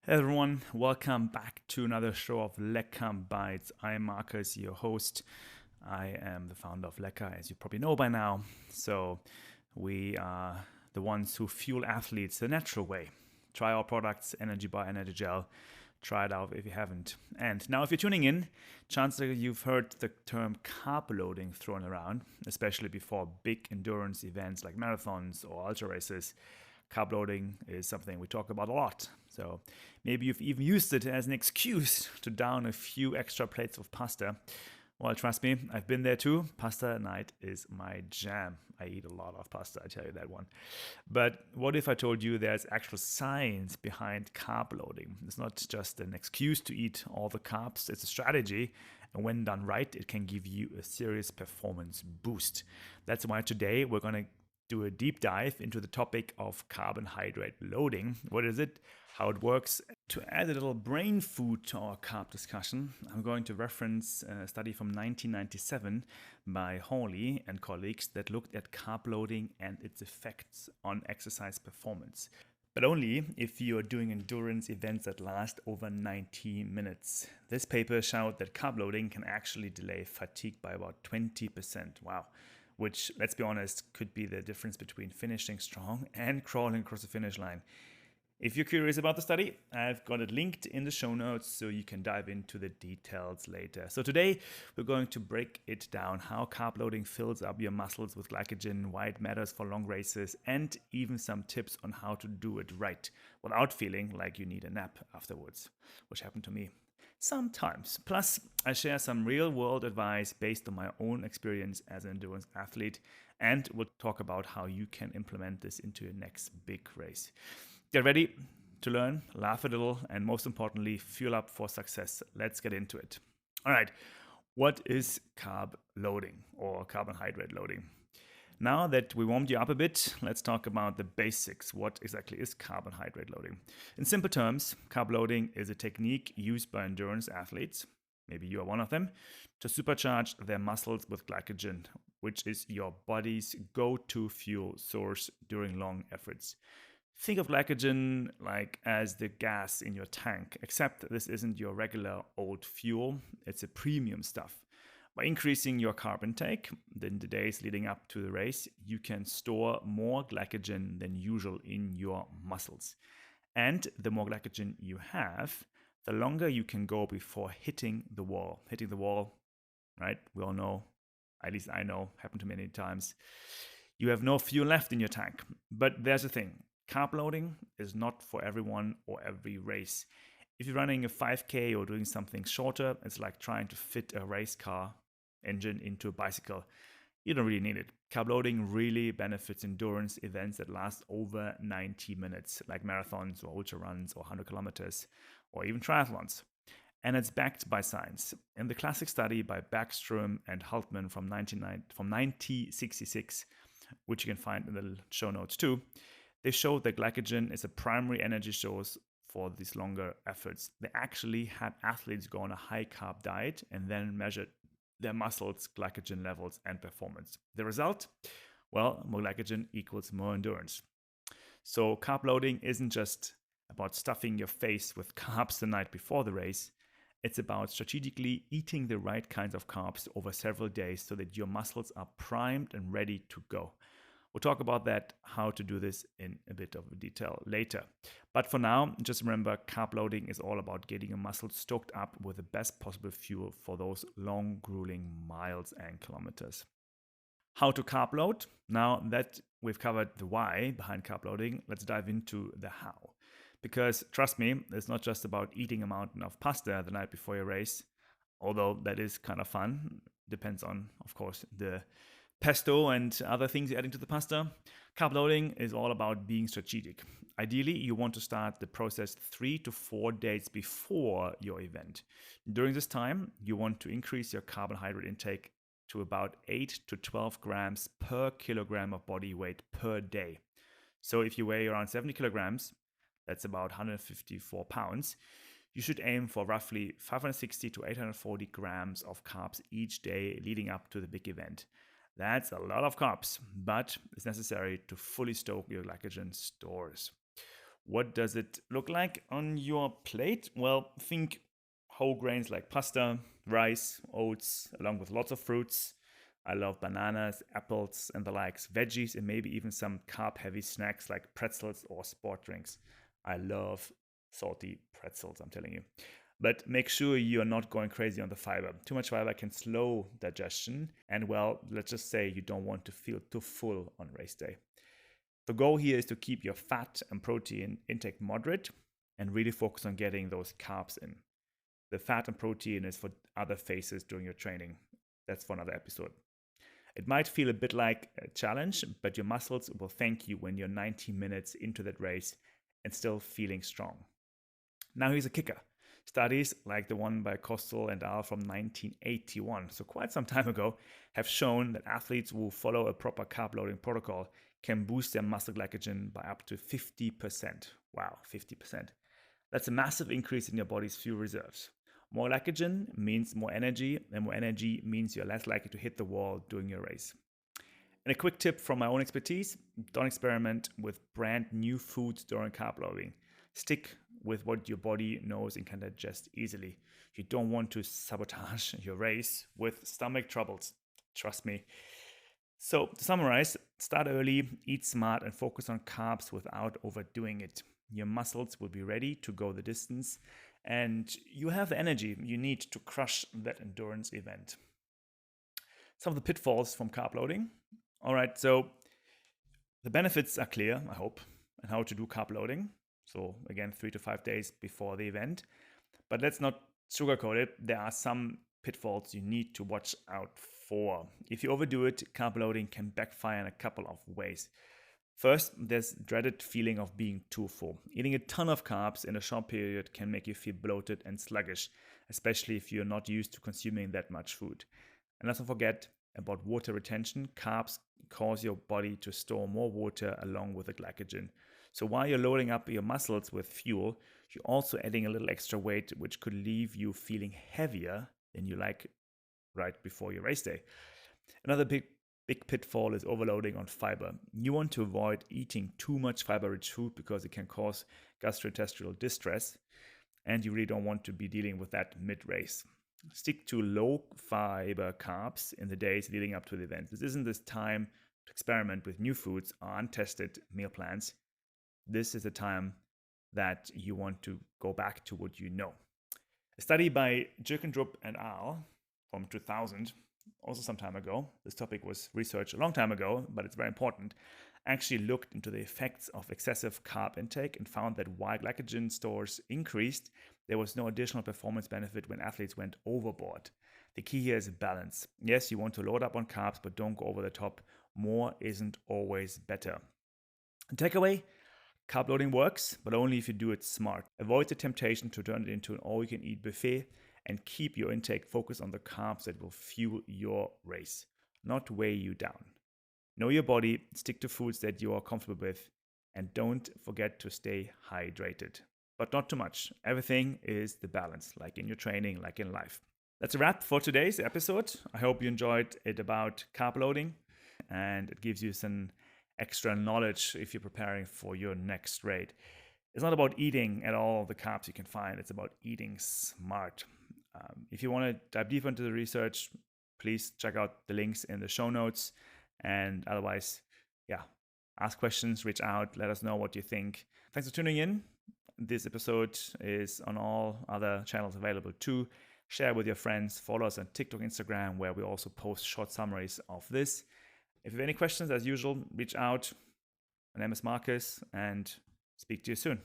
Hey everyone, welcome back to another show of Lecker Bites. I'm Markus, your host. I am the founder of Lecker, as you probably know by now. So, we are the ones who fuel athletes the natural way. Try our products, Energy Bar, Energy Gel. Try it out if you haven't. And now, if you're tuning in, chances are you've heard the term carb loading thrown around, especially before big endurance events like marathons or ultra races. Carb loading is something we talk about a lot. So maybe you've even used it as an excuse to down a few extra plates of pasta. Well, trust me, I've been there too. Pasta at night is my jam. I eat a lot of pasta, I tell you that one. But what if I told you there's actual science behind carb loading? It's not just an excuse to eat all the carbs, it's a strategy. And when done right, it can give you a serious performance boost. That's why today we're going to do a deep dive into the topic of carbohydrate loading. What is it? How it works. To add a little brain food to our carb discussion, I'm going to reference a study from 1997 by Hawley and colleagues that looked at carb loading and its effects on exercise performance. But only if you are doing endurance events that last over 90 minutes. This paper showed that carb loading can actually delay fatigue by about 20%. Wow. Which, let's be honest, could be the difference between finishing strong and crawling across the finish line. If you're curious about the study, I've got it linked in the show notes so you can dive into the details later. So today, we're going to break it down how carb loading fills up your muscles with glycogen, why it matters for long races, and even some tips on how to do it right without feeling like you need a nap afterwards, which happened to me sometimes. Plus, I share some real world advice based on my own experience as an endurance athlete, and we'll talk about how you can implement this into your next big race. Get ready to learn, laugh a little, and most importantly, fuel up for success. Let's get into it. All right, what is carb loading or carbohydrate loading? Now that we warmed you up a bit, let's talk about the basics. What exactly is carbohydrate loading? In simple terms, carb loading is a technique used by endurance athletes, maybe you are one of them, to supercharge their muscles with glycogen, which is your body's go-to fuel source during long efforts. Think of glycogen like as the gas in your tank, except this isn't your regular old fuel, it's a premium stuff. By increasing your carb intake in the days leading up to the race, you can store more glycogen than usual in your muscles. And the more glycogen you have, the longer you can go before hitting the wall. Hitting the wall, right? We all know, at least I know, happened to me many times. You have no fuel left in your tank. But there's a thing. Carb loading is not for everyone or every race. If you're running a 5K or doing something shorter, it's like trying to fit a race car engine into a bicycle. You don't really need it. Carb loading really benefits endurance events that last over 90 minutes, like marathons or ultra runs or 100 kilometers, or even triathlons. And it's backed by science. In the classic study by Backstrom and Haltman from 1966, which you can find in the show notes too, they showed that glycogen is a primary energy source for these longer efforts. They actually had athletes go on a high carb diet and then measured their muscles' glycogen levels and performance. The result? Well, more glycogen equals more endurance. So carb loading isn't just about stuffing your face with carbs the night before the race. It's about strategically eating the right kinds of carbs over several days so that your muscles are primed and ready to go. We'll talk about that, how to do this in a bit of detail later. But for now, just remember, carb loading is all about getting your muscles stoked up with the best possible fuel for those long, grueling miles and kilometers. How to carb load? Now that we've covered the why behind carb loading, let's dive into the how. Because trust me, it's not just about eating a mountain of pasta the night before your race, although that is kind of fun. Depends on, of course, the pesto and other things you add into the pasta. Carb loading is all about being strategic. Ideally, you want to start the process 3 to 4 days before your event. During this time, you want to increase your carbohydrate intake to about 8 to 12 grams per kilogram of body weight per day. So if you weigh around 70 kilograms, that's about 154 pounds, you should aim for roughly 560 to 840 grams of carbs each day leading up to the big event. That's a lot of carbs, but it's necessary to fully stoke your glycogen stores. What does it look like on your plate? Well, think whole grains like pasta, rice, oats, along with lots of fruits. I love bananas, apples, and the likes, veggies, and maybe even some carb heavy snacks like pretzels or sport drinks. I love salty pretzels, I'm telling you. But make sure you're not going crazy on the fiber. Too much fiber can slow digestion, and well, let's just say you don't want to feel too full on race day. The goal here is to keep your fat and protein intake moderate and really focus on getting those carbs in. The fat and protein is for other phases during your training. That's for another episode. It might feel a bit like a challenge, but your muscles will thank you when you're 90 minutes into that race and still feeling strong. Now here's a kicker. Studies like the one by Costill and al. From 1981, so quite some time ago, have shown that athletes who follow a proper carb loading protocol can boost their muscle glycogen by up to 50%. Wow, 50%. That's a massive increase in your body's fuel reserves. More glycogen means more energy, and more energy means you're less likely to hit the wall during your race. And a quick tip from my own expertise, don't experiment with brand new foods during carb loading. Stick with what your body knows and can digest easily. You don't want to sabotage your race with stomach troubles. Trust me. So to summarize, start early, eat smart, and focus on carbs without overdoing it. Your muscles will be ready to go the distance, and you have the energy you need to crush that endurance event. Some of the pitfalls from carb loading. All right, so the benefits are clear, I hope, and how to do carb loading. So again, 3 to 5 days before the event. But let's not sugarcoat it. There are some pitfalls you need to watch out for. If you overdo it, carb loading can backfire in a couple of ways. First, there's dreaded feeling of being too full. Eating a ton of carbs in a short period can make you feel bloated and sluggish, especially if you're not used to consuming that much food. And let's not forget about water retention. Carbs cause your body to store more water along with the glycogen. So while you're loading up your muscles with fuel, you're also adding a little extra weight, which could leave you feeling heavier than you like right before your race day. Another big pitfall is overloading on fiber. You want to avoid eating too much fiber-rich food because it can cause gastrointestinal distress, and you really don't want to be dealing with that mid-race. Stick to low fiber carbs in the days leading up to the event. This isn't this time to experiment with new foods or untested meal plans. This is the time that you want to go back to what you know. A study by Jerkendrup and al. From 2000, also some time ago, this topic was researched a long time ago, but it's very important, actually looked into the effects of excessive carb intake and found that while glycogen stores increased, there was no additional performance benefit when athletes went overboard. The key here is balance. Yes, you want to load up on carbs, but don't go over the top. More isn't always better. Takeaway: carb loading works, but only if you do it smart. Avoid the temptation to turn it into an all-you-can-eat buffet, and keep your intake focused on the carbs that will fuel your race, not weigh you down. Know your body, stick to foods that you are comfortable with, and don't forget to stay hydrated. But not too much. Everything is the balance, like in your training, like in life. That's a wrap for today's episode. I hope you enjoyed it about carb loading, and it gives you some extra knowledge if you're preparing for your next raid. It's not about eating at all the carbs you can find. It's about eating smart. If you want to dive deeper into the research, please check out the links in the show notes. And otherwise, ask questions, reach out, let us know what you think. Thanks for tuning in. This episode is on all other channels available too. Share with your friends. Follow us on TikTok, Instagram, where we also post short summaries of this. If you have any questions, as usual, reach out. My name is Markus, and speak to you soon.